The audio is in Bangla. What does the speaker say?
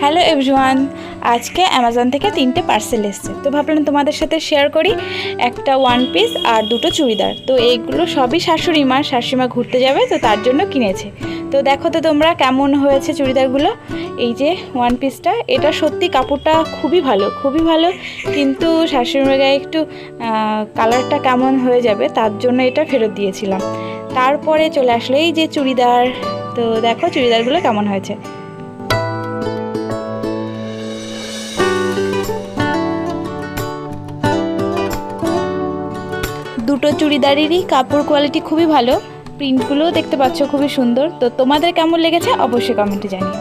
হ্যালো এভরিওয়ান, আজকে অ্যামাজন থেকে 3টে পার্সেল এসেছে। তো ভাবলাম তোমাদের সাথে শেয়ার করি। একটা ওয়ান পিস আর 2টো চুড়িদার। তো এইগুলো সবই শাশুড়িমা ঘুরতে যাবে, তো তার জন্য কিনেছে। তো দেখো তো তোমরা কেমন হয়েছে চুড়িদারগুলো। এই যে ওয়ান পিসটা, এটা সত্যি কাপড়টা খুবই ভালো, কিন্তু শাশুড়িমার গায়ে একটু কালারটা কেমন হয়ে যাবে, তার জন্য এটা ফেরত দিয়েছিলাম। তারপরে চলে আসলো এই যে চুড়িদার। তো দেখো চুড়িদারগুলো কেমন হয়েছে। দুটো চুড়িদারেরই কাপড় কোয়ালিটি খুবই ভালো, প্রিন্টগুলোও দেখতে পাচ্ছ খুবই সুন্দর। তো তোমাদের কেমন লেগেছে অবশ্যই কমেন্টে জানিও।